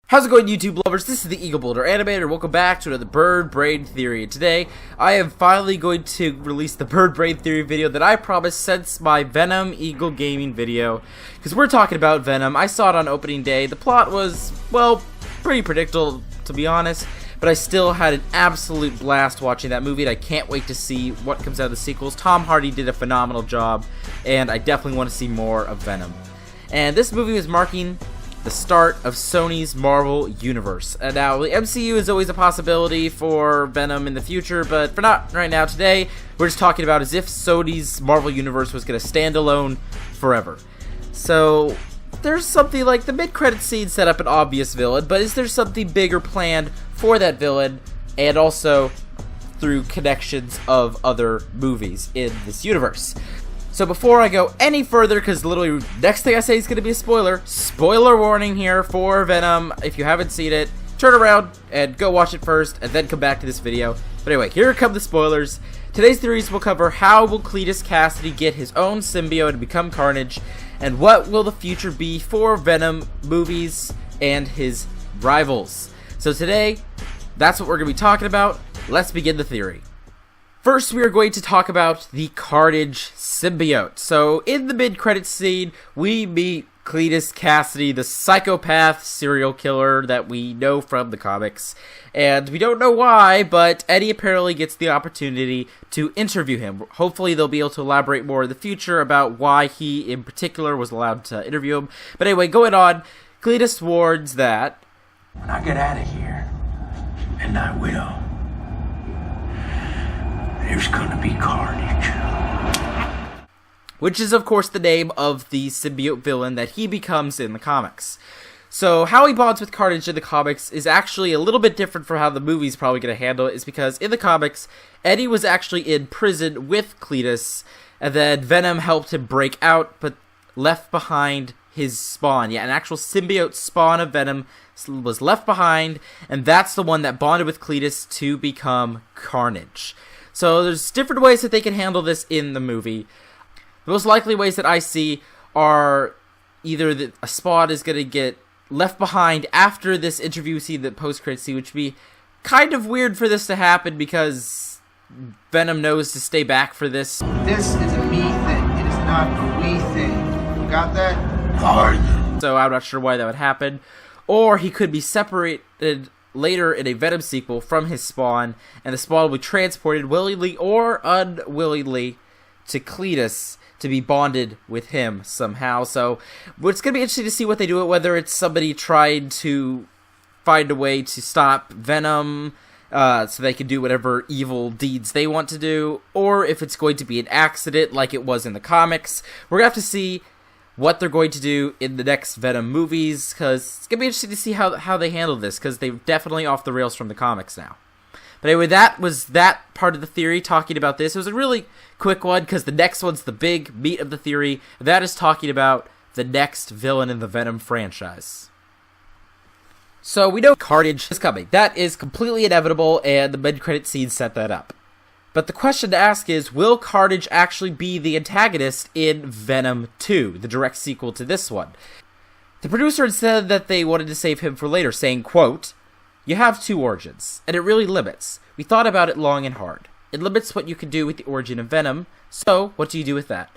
How's it going, YouTube lovers? This is the Eagle Boulder Animator. Welcome back to another Bird Brain Theory. And today, I am finally going to release the Bird Brain Theory video that I promised since my Venom Eagle Gaming video. Because we're talking about Venom. I saw it on opening day. The plot was, well, pretty predictable, to be honest. But I still had an absolute blast watching that movie, and I can't wait to see what comes out of the sequels. Tom Hardy did a phenomenal job, and I definitely want to see more of Venom. And this movie was marking the start of Sony's Marvel Universe. And now, the MCU is always a possibility for Venom in the future, but for not right now. Today, we're just talking about as if Sony's Marvel Universe was going to stand alone forever. So, there's something like the mid-credit scene set up an obvious villain, but is there something bigger planned for that villain, and also through connections of other movies in this universe? So before I go any further, because literally next thing I say is going to be a spoiler warning here for Venom. If you haven't seen it, turn around and go watch it first, and then come back to this video. But anyway, here come the spoilers. Today's theories will cover how will Cletus Kasady get his own symbiote and become Carnage, and what will the future be for Venom movies and his rivals. So today, that's what we're going to be talking about. Let's begin the theory. First, we are going to talk about the Carnage Symbiote. So, in the mid-credits scene, we meet Cletus Kasady, the psychopath serial killer that we know from the comics. And we don't know why, but Eddie apparently gets the opportunity to interview him. Hopefully, they'll be able to elaborate more in the future about why he, in particular, was allowed to interview him. But anyway, going on, Cletus warns that when I get out of here, and I will, there's gonna be carnage. Which is, of course, the name of the symbiote villain that he becomes in the comics. So, how he bonds with Carnage in the comics is actually a little bit different from how the movie's probably going to handle it, is because in the comics, Eddie was actually in prison with Cletus, and then Venom helped him break out, but left behind his spawn. Yeah, an actual symbiote spawn of Venom was left behind, and that's the one that bonded with Cletus to become Carnage. So there's different ways that they can handle this in the movie. The most likely ways that I see are either that a spawn is going to get left behind after this interview scene, the post-credit scene, which would be kind of weird for this to happen because Venom knows to stay back for this. This is a me thing. It is not a we thing. You got that? Hard. So I'm not sure why that would happen. Or he could be separated later in a Venom sequel from his spawn, and the spawn will be transported willingly or unwillingly to Cletus to be bonded with him somehow. So it's going to be interesting to see what they do, whether it's somebody trying to find a way to stop Venom so they can do whatever evil deeds they want to do, or if it's going to be an accident like it was in the comics. We're going to have to see what they're going to do in the next Venom movies, because it's going to be interesting to see how they handle this, because they're definitely off the rails from the comics now. But anyway, that was that part of the theory, talking about this. It was a really quick one, because the next one's the big meat of the theory. That is talking about the next villain in the Venom franchise. So we know Carnage is coming. That is completely inevitable, and the mid-credit scene set that up. But the question to ask is, will Carnage actually be the antagonist in Venom 2, the direct sequel to this one? The producer had said that they wanted to save him for later, saying, quote, "You have two origins, and it really limits. We thought about it long and hard. It limits what you can do with the origin of Venom, so what do you do with that?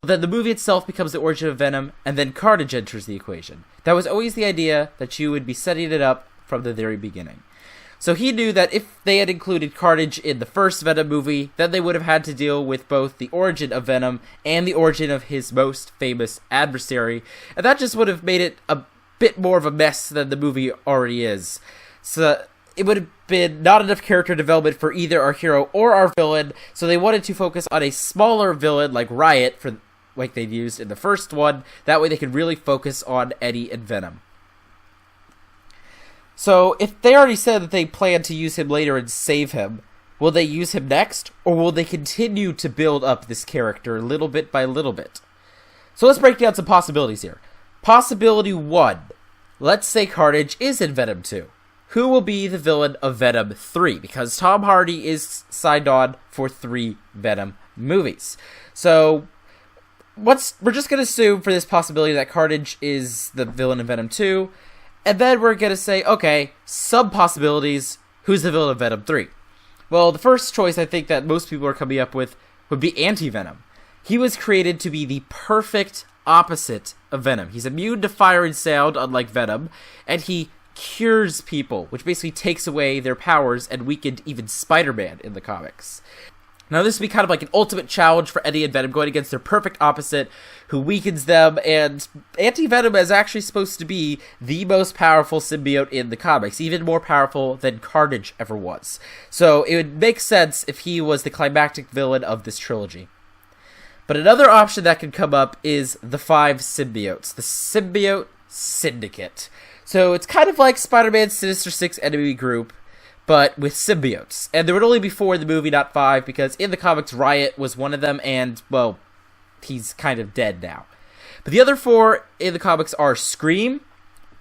Well, then the movie itself becomes the origin of Venom, and then Carnage enters the equation. That was always the idea, that you would be setting it up from the very beginning." So he knew that if they had included Carnage in the first Venom movie, then they would have had to deal with both the origin of Venom and the origin of his most famous adversary, and that just would have made it a bit more of a mess than the movie already is. So it would have been not enough character development for either our hero or our villain, so they wanted to focus on a smaller villain like Riot, like they used in the first one. That way they could really focus on Eddie and Venom. So, if they already said that they plan to use him later and save him, will they use him next, or will they continue to build up this character little bit by little bit? So let's break down some possibilities here. Possibility 1. Let's say Carnage is in Venom 2. Who will be the villain of Venom 3? Because Tom Hardy is signed on for 3 Venom movies. So, we're just going to assume for this possibility that Carnage is the villain of Venom 2, And then we're going to say, okay, some possibilities, who's the villain of Venom 3? Well, the first choice I think that most people are coming up with would be Anti-Venom. He was created to be the perfect opposite of Venom. He's immune to fire and sound, unlike Venom, and he cures people, which basically takes away their powers and weakened even Spider-Man in the comics. Now, this would be kind of like an ultimate challenge for Eddie and Venom, going against their perfect opposite, who weakens them, and Anti-Venom is actually supposed to be the most powerful symbiote in the comics, even more powerful than Carnage ever was. So it would make sense if he was the climactic villain of this trilogy. But another option that could come up is the 5 symbiotes, the Symbiote Syndicate. So it's kind of like Spider-Man's Sinister Six enemy group, but with symbiotes. And there would only be 4 in the movie, not 5, because in the comics, Riot was one of them, and, well, he's kind of dead now. But the other 4 in the comics are Scream,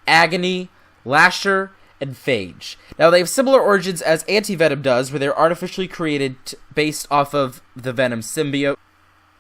Agony, Lasher, and Phage. Now, they have similar origins as Anti-Venom does, where they're artificially created based off of the Venom symbiote.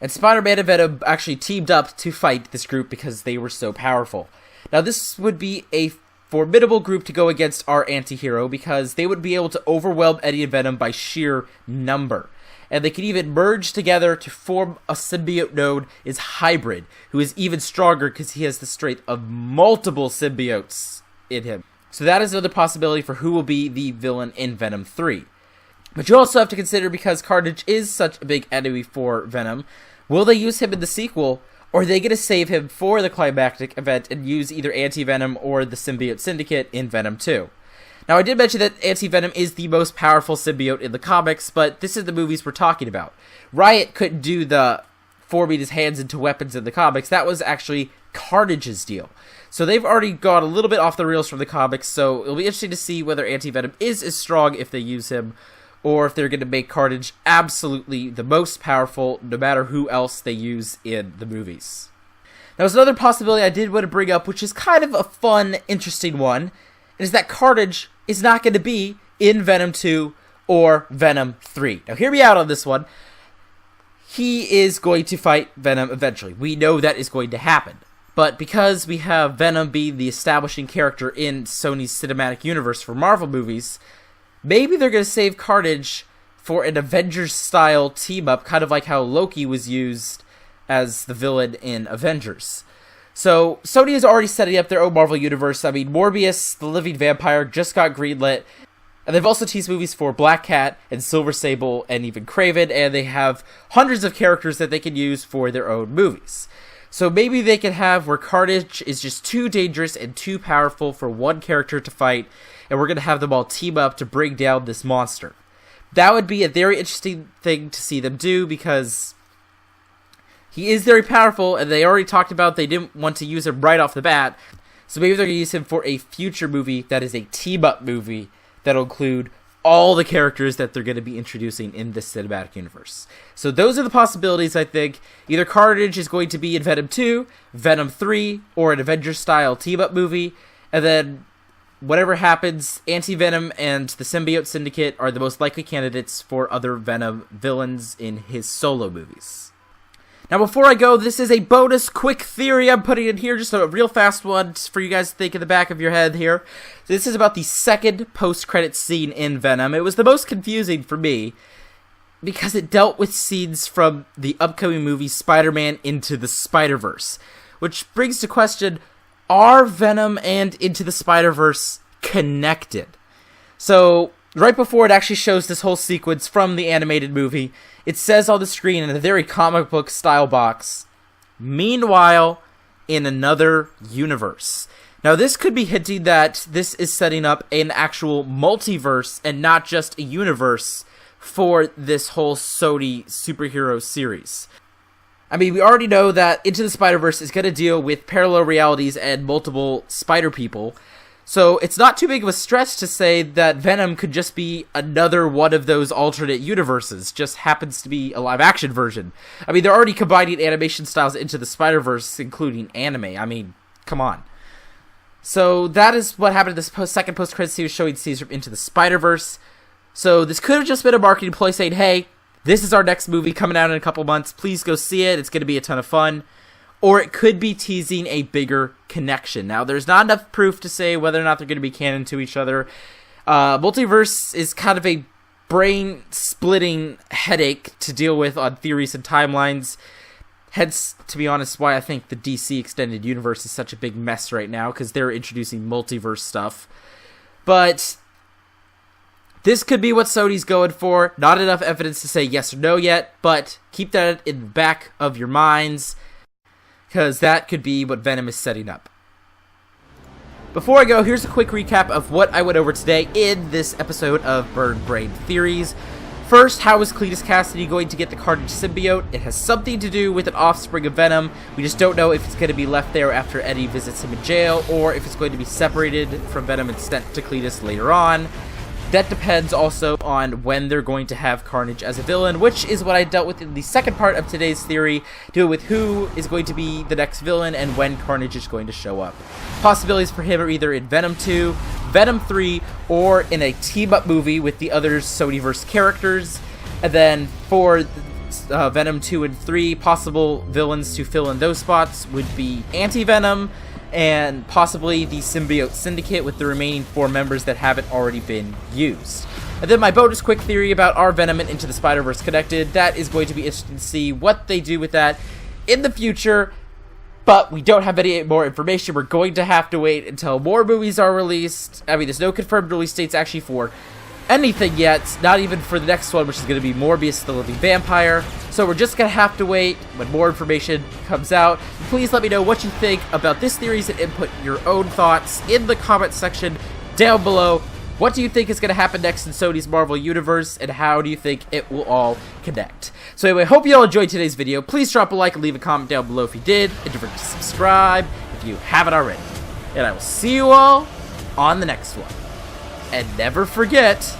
And Spider-Man and Venom actually teamed up to fight this group because they were so powerful. Now, this would be a formidable group to go against our anti-hero because they would be able to overwhelm Eddie and Venom by sheer number. And they could even merge together to form a symbiote known as Hybrid, who is even stronger because he has the strength of multiple symbiotes in him. So that is another possibility for who will be the villain in Venom 3. But you also have to consider, because Carnage is such a big enemy for Venom, will they use him in the sequel, or are they going to save him for the climactic event and use either Anti-Venom or the Symbiote Syndicate in Venom 2? Now, I did mention that Anti-Venom is the most powerful symbiote in the comics, but this is the movies we're talking about. Riot couldn't do the forming his hands into weapons in the comics. That was actually Carnage's deal. So they've already gone a little bit off the rails from the comics, so it'll be interesting to see whether Anti-Venom is as strong if they use him, or if they're going to make Carnage absolutely the most powerful, no matter who else they use in the movies. Now, there's another possibility I did want to bring up, which is kind of a fun, interesting one, is that Carnage is not going to be in Venom 2 or Venom 3. Now, hear me out on this one. He is going to fight Venom eventually. We know that is going to happen. But because we have Venom being the establishing character in Sony's cinematic universe for Marvel movies, maybe they're going to save Carnage for an Avengers-style team-up, kind of like how Loki was used as the villain in Avengers. So, Sony is already setting up their own Marvel universe. I mean, Morbius, the Living Vampire, just got greenlit. And they've also teased movies for Black Cat and Silver Sable and even Kraven, and they have hundreds of characters that they can use for their own movies. So maybe they can have where Carnage is just too dangerous and too powerful for one character to fight, and we're going to have them all team up to bring down this monster. That would be a very interesting thing to see them do, because he is very powerful, and they already talked about they didn't want to use him right off the bat, so maybe they're going to use him for a future movie that is a team-up movie that'll include all the characters that they're going to be introducing in this cinematic universe. So those are the possibilities, I think. Either Carnage is going to be in Venom 2, Venom 3, or an Avengers-style team-up movie, and then whatever happens, Anti-Venom and the Symbiote Syndicate are the most likely candidates for other Venom villains in his solo movies. Now, before I go, this is a bonus quick theory I'm putting in here, just a real fast one for you guys to think in the back of your head here. This is about the second post-credits scene in Venom. It was the most confusing for me, because it dealt with scenes from the upcoming movie Spider-Man Into the Spider-Verse, which brings to question, are Venom and Into the Spider-Verse connected? So, right before it actually shows this whole sequence from the animated movie, it says on the screen in a very comic book style box, "Meanwhile, in another universe." Now, this could be hinting that this is setting up an actual multiverse and not just a universe for this whole Sony superhero series. I mean, we already know that Into the Spider-Verse is going to deal with parallel realities and multiple spider people, so it's not too big of a stretch to say that Venom could just be another one of those alternate universes, just happens to be a live-action version. I mean, they're already combining animation styles into the Spider-Verse, including anime. I mean, come on. So that is what happened in this second post-credits series, showing scenes from Into the Spider-Verse. So this could have just been a marketing ploy saying, hey, this is our next movie coming out in a couple months. Please go see it. It's going to be a ton of fun. or it could be teasing a bigger connection. Now, there's not enough proof to say whether or not they're going to be canon to each other. Multiverse is kind of a brain-splitting headache to deal with on theories and timelines. Hence, to be honest, why I think the DC Extended Universe is such a big mess right now, because they're introducing multiverse stuff. But this could be what Sony's going for. Not enough evidence to say yes or no yet, but keep that in the back of your minds, because that could be what Venom is setting up. Before I go, here's a quick recap of what I went over today in this episode of Bird Brain Theories. First, how is Cletus Kasady going to get the Carnage Symbiote? It has something to do with an offspring of Venom. We just don't know if it's going to be left there after Eddie visits him in jail, or if it's going to be separated from Venom and sent to Cletus later on. That depends also on when they're going to have Carnage as a villain, which is what I dealt with in the second part of today's theory, deal with who is going to be the next villain and when Carnage is going to show up. Possibilities for him are either in Venom 2, Venom 3, or in a team-up movie with the other Sonyverse characters. And then for Venom 2 and 3, possible villains to fill in those spots would be Anti-Venom, and possibly the Symbiote Syndicate with the remaining 4 members that haven't already been used. And then my bonus quick theory about are Venom and Into the Spider-Verse connected. That is going to be interesting to see what they do with that in the future, but we don't have any more information. We're going to have to wait until more movies are released. I mean, there's no confirmed release dates actually for anything yet, not even for the next one, which is going to be Morbius the Living Vampire. So we're just going to have to wait when more information comes out. Please let me know what you think about this theories and input your own thoughts in the comment section down below. What do you think is going to happen next in Sony's Marvel Universe, and how do you think it will all connect? So anyway, hope you all enjoyed today's video. Please drop a like and leave a comment down below if you did, and don't forget to subscribe if you haven't already. And I will see you all on the next one. And never forget,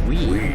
we